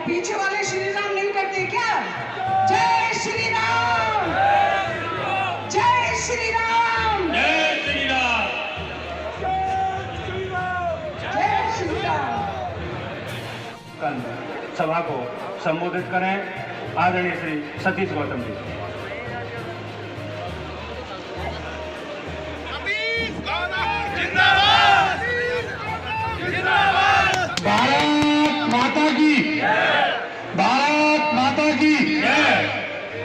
पीछे वाले श्री राम नहीं करते क्या? जय श्री राम, जय श्री राम, जय श्री राम, जय श्री राम। सभा को संबोधित करें आदरणीय श्री सतीश गौतम जी। भारत माता की, भारत माता की।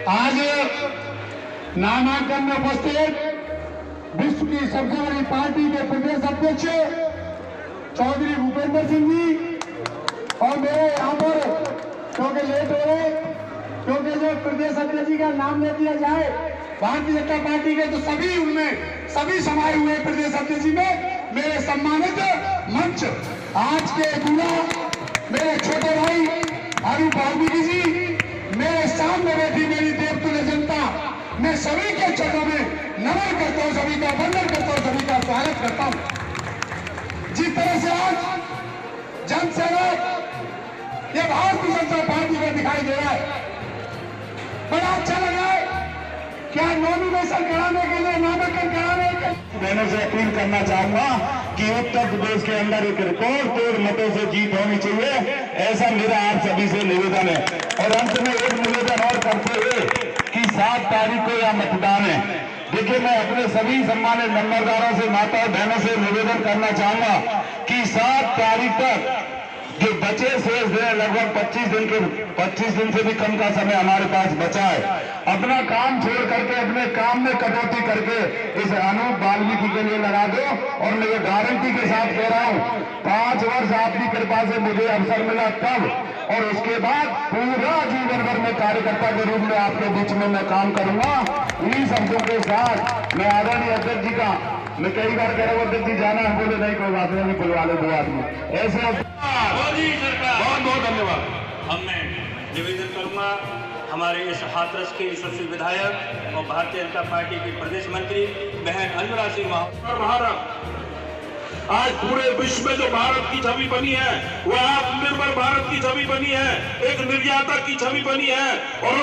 आज नामांकन में उपस्थित विश्व की सबसे बड़ी पार्टी के प्रदेश अध्यक्ष चौधरी भूपेंद्र सिंह जी और मेरे यहाँ पर क्योंकि लेट हो रहे, क्योंकि जो प्रदेश अध्यक्ष जी का नाम ले दिया जाए भारतीय जनता पार्टी के, तो सभी उनमें सभी समाये हुए प्रदेश अध्यक्ष जी में मेरे सम्मानित मंच आज के दूल्हा मेरे छोटे भाई आरू वाल्मीकि जी, मेरे सामने बैठी मेरी देवतुल्य जनता, मैं सभी के चरणों में नमन करता हूं, सभी का वंदन करता हूं, सभी का स्वागत करता हूं। जिस तरह से आज जनसेवक ये भारतीय जनता पार्टी में दिखाई दे रहा है, बड़ा अच्छा लगा है। क्या नॉमिनेशन कराने के लिए, नामांकन कराने के बहनों से अपील करना चाहूंगा कि उत्तर प्रदेश के अंदर एक रिकॉर्ड तोड़ मतों से जीत होनी चाहिए, ऐसा मेरा आप सभी से निवेदन है। और अंत में एक निवेदन और करते हुए कि 7 तारीख को यह मतदान है। देखिए, मैं अपने सभी सम्मानित नंबरदारों से, माता और बहनों से निवेदन करना चाहूंगा कि 7 तारीख तक जो बचे शेष दिन, लगभग 25 दिन से भी कम का समय हमारे पास बचा है, अपना काम छोड़ करके अपने काम में कटौती करके इस अनूप वाल्मीकि के लिए लगा दो। और मैं ये गारंटी के साथ कह रहा हूं, 5 वर्ष आपकी कृपा से मुझे अवसर मिला तब, और उसके बाद पूरा जीवन भर में कार्यकर्ता के रूप में आपके बीच में मैं काम करूंगा। इन्हीं शब्दों के साथ मैं आदरणीय अध्यक्ष जी का, मैं कई बार कह रहा हूँ अध्यक्ष जी जाना है, बोले नहीं कोई बात नहीं, बुलवा ले 2 आदमी ऐसे। बहुत बहुत धन्यवाद। अब मैं निवेदन करूंगा हमारे इस हाथरस के यशस्वी विधायक और भारतीय जनता पार्टी के प्रदेश मंत्री बहन अंजुला सिंह भारत, आज पूरे विश्व में जो भारत की छवि बनी है वह आत्मनिर्भर भारत की छवि बनी है, एक निर्यातक की छवि बनी है। और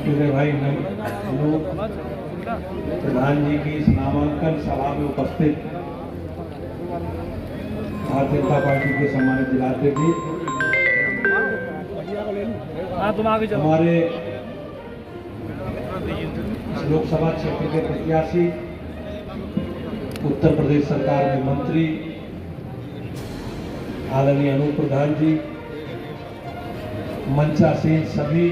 मेरे भाई प्रधान जी की इस नामांकन सभा में उपस्थित भारतीय जनता पार्टी के सम्मानित जिलाध्यक्ष जी, हमारे लोकसभा क्षेत्र के प्रत्याशी, उत्तर प्रदेश सरकार में मंत्री आदरणीय अनूप प्रधान जी, मंचासीन सभी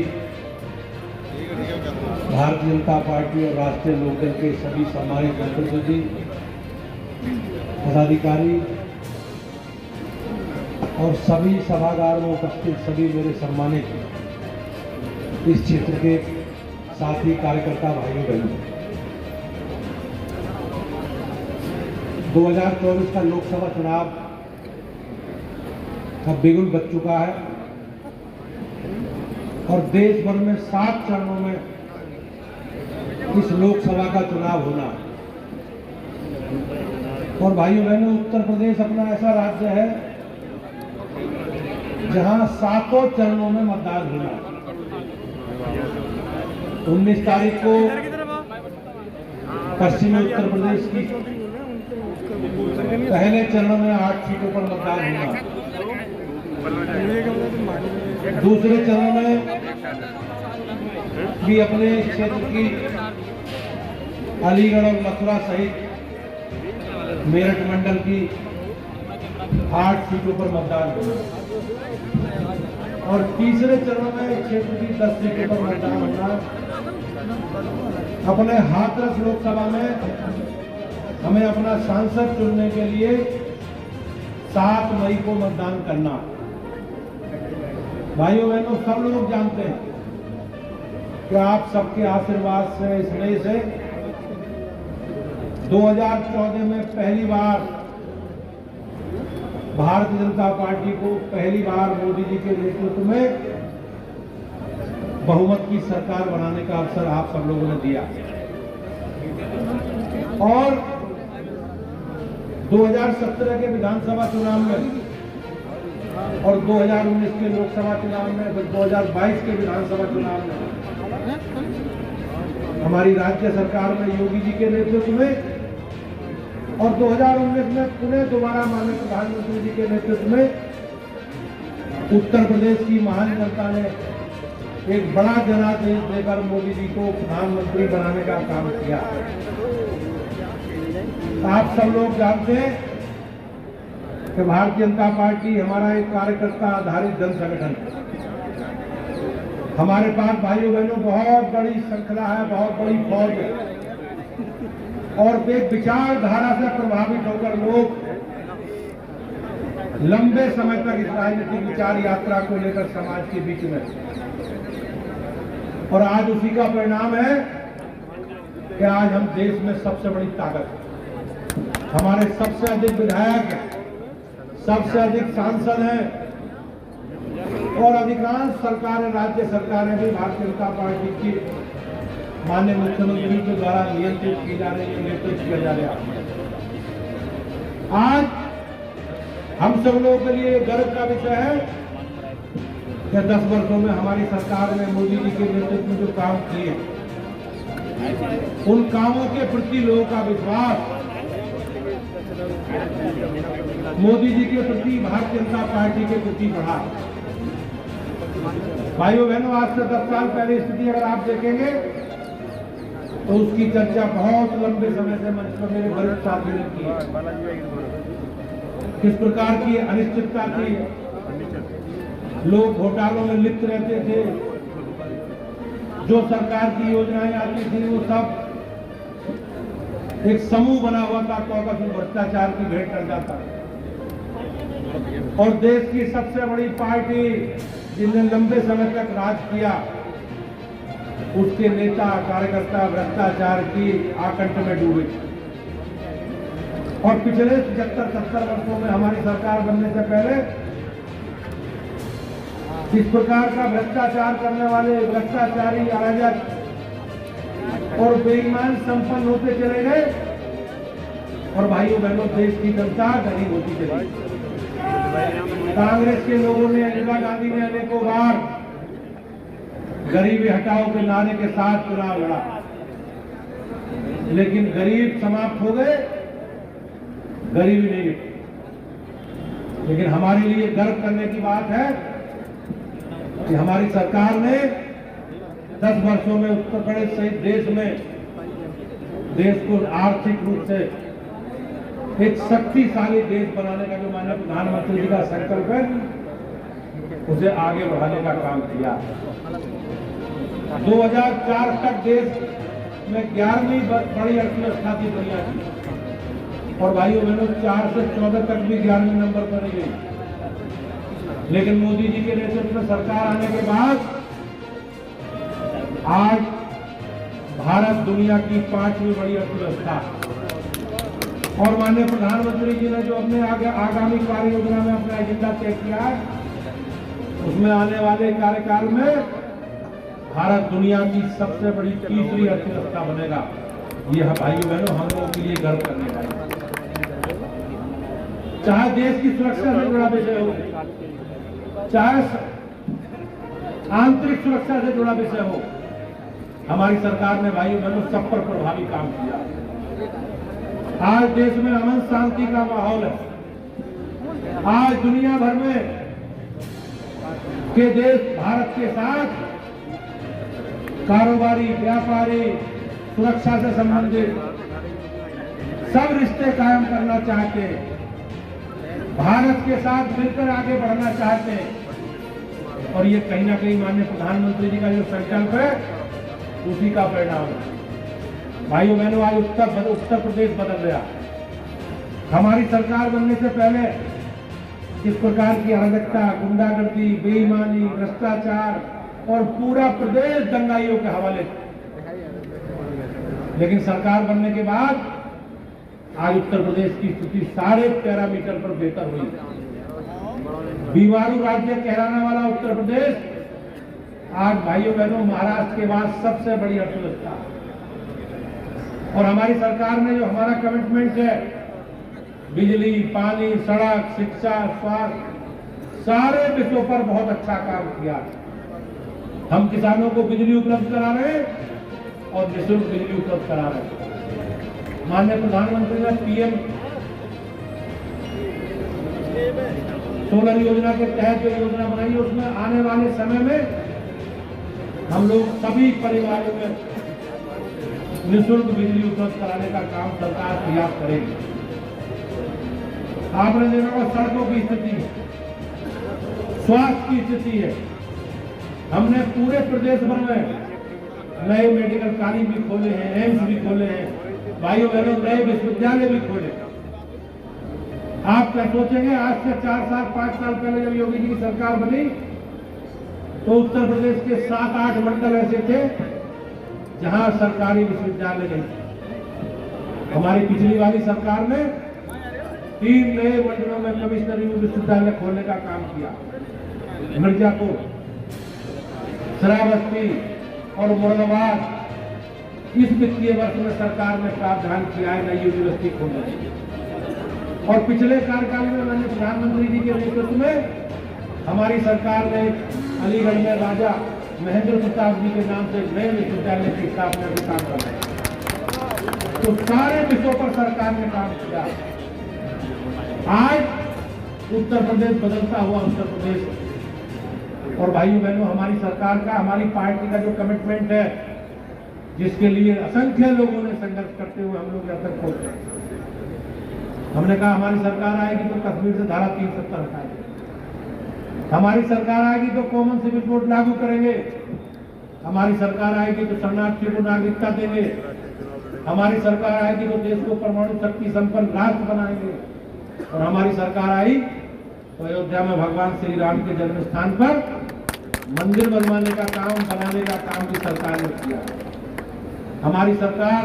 भारतीय जनता पार्टी और राष्ट्रीय लोकदल के सभी सम्मानित प्रतिनिधि, पदाधिकारी और सभी सभागार में उपस्थित सभी मेरे सम्मानित इस क्षेत्र के साथी कार्यकर्ता भाइयों बहनों, 2024 का लोकसभा चुनाव अब बिगुल बच चुका है और देश भर में 7 चरणों में इस लोकसभा का चुनाव होना। और भाइयों बहनों, उत्तर प्रदेश अपना ऐसा राज्य है जहां 7 चरणों में मतदान होना। 19 तारीख को पश्चिमी उत्तर प्रदेश की पहले चरण में 8 सीटों पर मतदान होना। दूसरे चरण में भी अपने क्षेत्र की अलीगढ़ और मथुरा सहित मेरठ मंडल की 8 सीटों पर मतदान होना। और तीसरे चरण में क्षेत्र की 10 सीटों पर मतदान होना। अपने हाथरस लोकसभा में हमें अपना सांसद चुनने के लिए 7 मई को मतदान करना। भाइयों बहनों, सब लोग जानते हैं कि आप सबके आशीर्वाद से, स्नेह से 2014 में पहली बार भारतीय जनता पार्टी को पहली बार मोदी जी के नेतृत्व में बहुमत की सरकार बनाने का अवसर आप सब लोगों ने दिया। और 2017 के विधानसभा चुनाव में और 2019 के लोकसभा चुनाव में, फिर 2022 के विधानसभा चुनाव में हमारी राज्य सरकार में योगी जी के नेतृत्व में और 2019 में पुनः दोबारा माननीय प्रधानमंत्री जी के नेतृत्व में उत्तर प्रदेश की महान जनता ने एक बड़ा जनादेश देकर मोदी जी को प्रधानमंत्री बनाने का काम किया। आप सब लोग जानते हैं कि भारतीय जनता पार्टी हमारा एक कार्यकर्ता आधारित जन संगठन है। हमारे पास भाइयों बहनों बहुत बड़ी श्रृंखला है, बहुत बड़ी फौज है और एक विचारधारा से प्रभावित होकर लोग लंबे समय तक इस राजनीतिक विचार यात्रा को लेकर समाज के बीच में, और आज उसी का परिणाम है कि आज हम देश में सबसे बड़ी ताकत है। हमारे सबसे अधिक विधायक हैं, सबसे अधिक सांसद हैं और अधिकांश सरकारें, राज्य सरकारें भी भारतीय जनता पार्टी की माननीय मुख्यमंत्री के द्वारा नियंत्रित की जा रही है, नेतृत्व किया जा रहा है। आज हम सब लोगों के लिए गर्व का विषय है कि 10 वर्षों में हमारी सरकार ने मोदी जी के नेतृत्व में जो काम किए, उन कामों के प्रति लोगों का विश्वास, मोदी जी के प्रति, भारतीय जनता पार्टी के प्रति बढ़ा। भाइयों बहनों, आज से 10 साल पहले स्थिति अगर आप देखेंगे तो उसकी चर्चा बहुत लंबे समय से मंच पर मेरे वरिष्ठ साथियों ने की। किस प्रकार की अनिश्चितता थी, लोग घोटालों में लिप्त रहते थे, जो सरकार की योजनाएं आती थी वो सब एक समूह बना हुआ था, कॉकस में भ्रष्टाचार की भेंट कर जाता। और देश की सबसे बड़ी पार्टी जिसने लंबे समय तक राज किया, उसके नेता कार्यकर्ता भ्रष्टाचार की आकंठ में डूबे। और पिछले 75-70 वर्षों में हमारी सरकार बनने से पहले इस प्रकार का भ्रष्टाचार करने वाले भ्रष्टाचारी, अराजक और बेईमान संपन्न होते चले गए और भाइयों बहनों देश की जनता गरीब होती चली गई। कांग्रेस के लोगों ने, इंदिरा गांधी ने अनेकों बार गरीबी हटाओ के नारे के साथ चुनाव लड़ा, लेकिन गरीब समाप्त हो गए, गरीबी नहीं हटी। लेकिन हमारे लिए गर्व करने की बात है कि हमारी सरकार ने 10 वर्षों में उत्तर प्रदेश सहित देश को आर्थिक रूप से एक शक्तिशाली देश बनाने का जो माननीय प्रधानमंत्री जी का संकल्प है, उसे आगे बढ़ाने का काम किया। 2004 तक देश में 11वीं बड़ी अर्थव्यवस्था थी दुनिया की, और भाइयों बहनों 4 से 14 तक भी 11वें नंबर पर नहीं गई। लेकिन मोदी जी के नेतृत्व में सरकार आने के बाद आज भारत दुनिया की 5वीं बड़ी अर्थव्यवस्था, और माननीय प्रधानमंत्री जी ने जो अपने आगामी कार्य योजना में अपना एजेंडा तय किया है, उसमें आने वाले कार्यकाल में भारत दुनिया की सबसे बड़ी तीसरी अर्थव्यवस्था बनेगा। यह भाइयों बहनों हम लोगों के लिए गर्व करने वाली, चाहे देश की सुरक्षा से जुड़ा विषय हो, चाहे आंतरिक सुरक्षा से जुड़ा विषय हो, हमारी सरकार ने भाइयों बहनों सब पर प्रभावी काम किया। आज देश में अमन शांति का माहौल है। आज दुनिया भर में के देश भारत के साथ कारोबारी, व्यापारी, सुरक्षा से संबंधित सब रिश्ते कायम करना चाहते हैं, भारत के साथ मिलकर आगे बढ़ना चाहते हैं। और ये कहीं ना कहीं माननीय प्रधानमंत्री जी का जो संकल्प है, उसी का परिणाम है। भाइयों बहनों, आज उत्तर प्रदेश बदल गया। हमारी सरकार बनने से पहले इस प्रकार की अराजकता, गुंडागर्दी, बेईमानी, भ्रष्टाचार और पूरा प्रदेश दंगाइयों के हवाले थे। लेकिन सरकार बनने के बाद आज उत्तर प्रदेश की स्थिति सारे पैरामीटर पर बेहतर हुई। बीमारू राज्य कहलाने वाला उत्तर प्रदेश आज भाइयों बहनों महाराष्ट्र के बाद सबसे बड़ी अर्थव्यवस्था। और हमारी सरकार ने जो हमारा कमिटमेंट है, बिजली, पानी, सड़क, शिक्षा, स्वास्थ्य, सारे विषयों पर बहुत अच्छा काम किया। हम किसानों को बिजली उपलब्ध करा रहे हैं और निःशुल्क बिजली उपलब्ध करा रहे हैं। माननीय प्रधानमंत्री ने पीएम सोलर योजना के तहत जो योजना बनाई है उसमें आने वाले समय में हम लोग सभी परिवारों में निःशुल्क बिजली उपलब्ध कराने का काम सरकार प्रयास करेगी। आपने देखा होगा सड़कों की स्थिति है, स्वास्थ्य की स्थिति है। हमने पूरे प्रदेश भर में नए मेडिकल कॉलेज भी खोले हैं, एम्स भी खोले हैं, भाइयों बहनों नए विश्वविद्यालय भी खोले। आप क्या सोचेंगे, आज से 4 साल 5 साल पहले जब योगी जी की सरकार बनी तो उत्तर प्रदेश के 7-8 मंडल ऐसे थे जहां सरकारी विश्वविद्यालय नहीं थे। हमारी पिछली वाली सरकार ने 3 नए मंडलों में कमिश्नरी विश्वविद्यालय खोलने का काम किया। मिर्जापुर, श्रावस्ती और मुरादाबाद इस वित्तीय वर्ष में सरकार ने प्रावधान किया है नई यूनिवर्सिटी खोलने की। और पिछले कार्यकाल में माननीय प्रधानमंत्री जी के नेतृत्व में हमारी सरकार ने अलीगढ़ में राजा महेंद्र प्रताप जी के नाम से नए विश्वविद्यालय की स्थापना के काम कर रहे हैं। तो सारे विषयों पर सरकार ने काम किया। आज उत्तर प्रदेश बदलता हुआ उत्तर प्रदेश और भाइयों बहनों हमारी सरकार का, हमारी पार्टी का जो कमिटमेंट है, जिसके लिए असंख्य लोगों ने संघर्ष करते हुए हम लोग यहाँ तक पहुंचे। हमने कहा हमारी सरकार आएगी तो कश्मीर से धारा 370 हटाएंगे, हमारी सरकार आएगी तो कॉमन सिविल कोड लागू करेंगे, हमारी सरकार आएगी तो शरणार्थियों को नागरिकता देंगे, हमारी सरकार आएगी तो देश को परमाणु शक्ति संपन्न राष्ट्र बनाएंगे। और हमारी सरकार आई तो अयोध्या में भगवान श्री राम के जन्म स्थान पर मंदिर बनवाने का काम, बनाने का काम भी सरकार ने किया। हमारी सरकार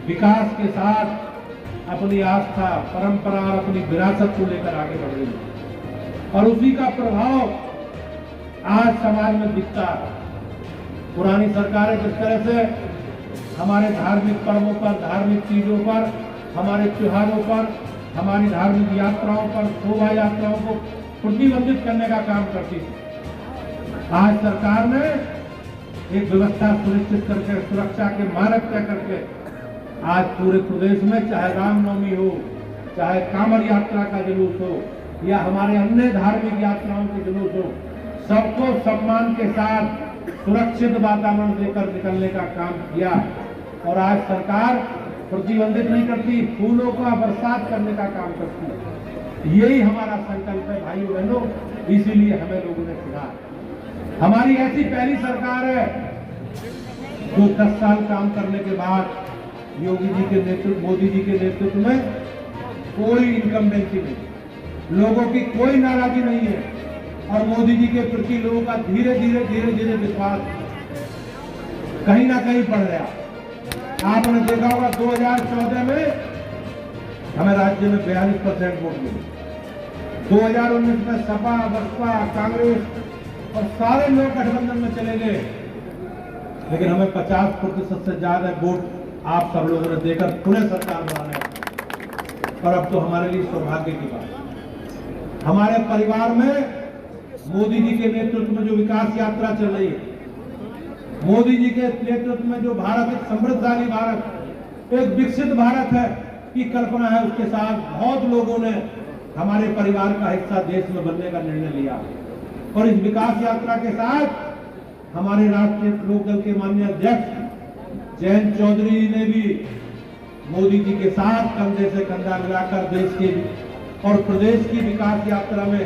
विकास के साथ अपनी आस्था, परंपरा और अपनी विरासत को लेकर आगे बढ़ रही है और उसी का प्रभाव आज समाज में दिखता है। पुरानी सरकारें जिस तरह से हमारे धार्मिक पर्वों पर, धार्मिक चीजों पर, हमारे त्योहारों पर, हमारी धार्मिक यात्राओं पर, शोभा यात्राओं को प्रतिबंधित करने का काम करती थी, आज सरकार ने एक व्यवस्था सुनिश्चित करके, सुरक्षा के मानक तय करके आज पूरे प्रदेश में चाहे रामनवमी हो, चाहे कांवड़ यात्रा का जुलूस हो या हमारे अन्य धार्मिक यात्राओं के जुलूस हो, सबको सम्मान के साथ सुरक्षित वातावरण देकर निकलने का काम किया। और आज सरकार प्रतिबंधित नहीं करती, फूलों का बरसात करने का काम करती है। यही हमारा संकल्प है भाइयों बहनों, इसीलिए हमें लोगों ने चुना। हमारी ऐसी पहली सरकार है जो 10 साल काम करने के बाद योगी जी के नेतृत्व, मोदी जी के नेतृत्व में कोई इनकम्बेंसी नहीं, लोगों की कोई नाराजगी नहीं है और मोदी जी के प्रति लोगों का धीरे धीरे विश्वास कहीं ना कहीं बढ़ गया। आपने देखा होगा 2014 में हमें राज्य में 42% वोट मिले, 2019 में सपा, बसपा, कांग्रेस और सारे लोग गठबंधन में चले गए, लेकिन हमें 50% से ज्यादा वोट आप सब लोगों ने देकर पुनः सरकार बनाने। और अब तो हमारे लिए सौभाग्य की बात, हमारे परिवार में मोदी जी के नेतृत्व में जो विकास यात्रा चल रही है, मोदी जी के नेतृत्व में जो भारत एक समृद्धशाली भारत, एक विकसित भारत है की कल्पना है, उसके साथ बहुत लोगों ने हमारे परिवार का हिस्सा देश में बनने का निर्णय लिया। और इस विकास यात्रा के साथ हमारे राष्ट्रीय लोकदल के माननीय अध्यक्ष जयंत चौधरी ने भी मोदी जी के साथ कंधे से कंधा मिलाकर देश के और प्रदेश की विकास यात्रा में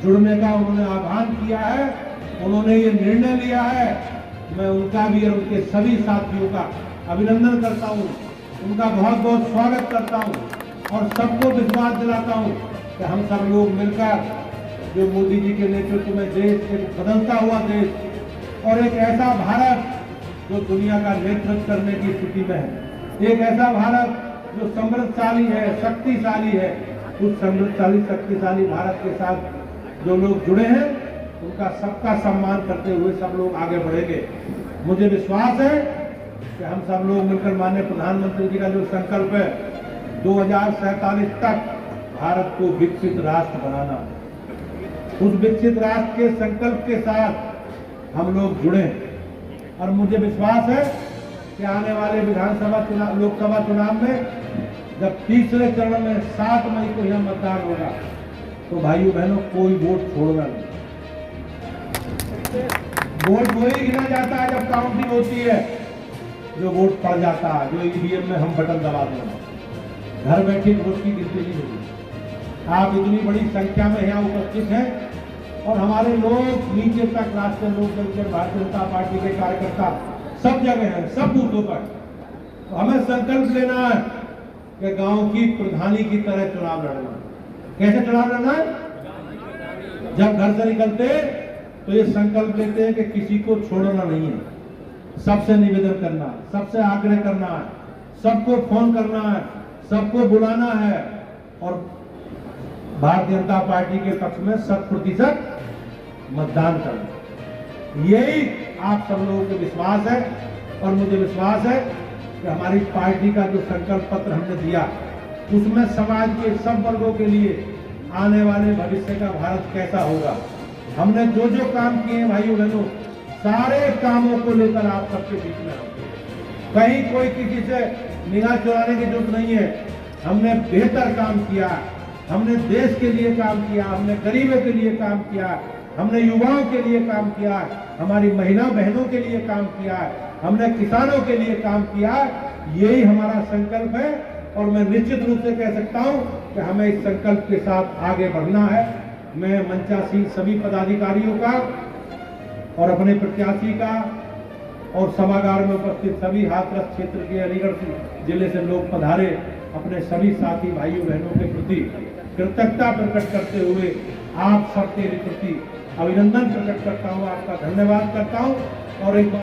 जुड़ने का उन्होंने आह्वान किया है, उन्होंने ये निर्णय लिया है। मैं उनका भी और उनके सभी साथियों का अभिनंदन करता हूँ, उनका बहुत बहुत स्वागत करता हूँ और सबको विश्वास दिलाता हूँ कि हम सब लोग मिलकर जो मोदी जी के नेतृत्व में देश, एक बदलता हुआ देश और एक ऐसा भारत जो दुनिया का नेतृत्व करने की स्थिति में है, एक ऐसा भारत जो समृद्धशाली है, शक्तिशाली है, उस समृद्धशाली शक्तिशाली भारत के साथ जो लोग जुड़े हैं उनका सबका सम्मान करते हुए सब लोग आगे बढ़ेंगे। मुझे विश्वास है कि हम सब लोग मिलकर माननीय प्रधानमंत्री जी का जो संकल्प है 2047 तक भारत को विकसित राष्ट्र बनाना, उस विकसित राष्ट्र के संकल्प के साथ हम लोग जुड़े और मुझे विश्वास है कि आने वाले विधानसभा चुनाव, लोकसभा चुनाव में जब तीसरे चरण में 7 मई को यह मतदान होगा तो भाइयों बहनों कोई वोट छोड़ना नहीं। वोट वही गिना जाता है जब काउंटिंग होती है, जो वोट पड़ जाता है, जो ईवीएम में हम बटन दबा देंगे। घर बैठे वोट की गिनती नहीं होगी। आप इतनी बड़ी संख्या में यहाँ उपस्थित हैं और हमारे लोग नीचे तक, राष्ट्रीय लोक दल, भारतीय जनता पार्टी के कार्यकर्ता सब जगह हैं, सब बूथों पर। तो हमें संकल्प लेना है कि गांव की प्रधानी की तरह चुनाव लड़ना। कैसे चुनाव लड़ना है? जब घर से निकलते तो ये संकल्प लेते हैं कि किसी को छोड़ना नहीं है, सबसे निवेदन करना है, सबसे आग्रह करना है, सबको फोन करना है, सबको बुलाना है और भारतीय जनता पार्टी के पक्ष में 100% मतदान करना। यही आप सब लोगों को विश्वास है और मुझे विश्वास है कि हमारी पार्टी का जो संकल्प पत्र हमने दिया उसमें समाज के सब वर्गों के लिए आने वाले भविष्य का भारत कैसा होगा, हमने जो जो काम किए हैं भाइयों बहनों, सारे कामों को लेकर आप सबके बीच में होंगे। कहीं कोई किसी से निगाह चुराने की जरूरत नहीं है। हमने बेहतर काम किया, हमने देश के लिए काम किया, हमने गरीबों के लिए काम किया, हमने युवाओं के लिए काम किया, हमारी महिला बहनों के लिए काम किया, हमने किसानों के लिए काम किया। यही हमारा संकल्प है और मैं निश्चित रूप से कह सकता हूं कि हमें इस संकल्प के साथ आगे बढ़ना है। मैं मंचासीन सभी पदाधिकारियों का और अपने प्रत्याशी का और सभागार में उपस्थित सभी हाथरस क्षेत्र के, अलीगढ़ जिले से लोग पधारे, अपने सभी साथी भाइयों बहनों के प्रति कृतज्ञता प्रकट करते हुए आप सबके प्रति अभिनंदन प्रकट करता हूं, आपका धन्यवाद करता हूं और एक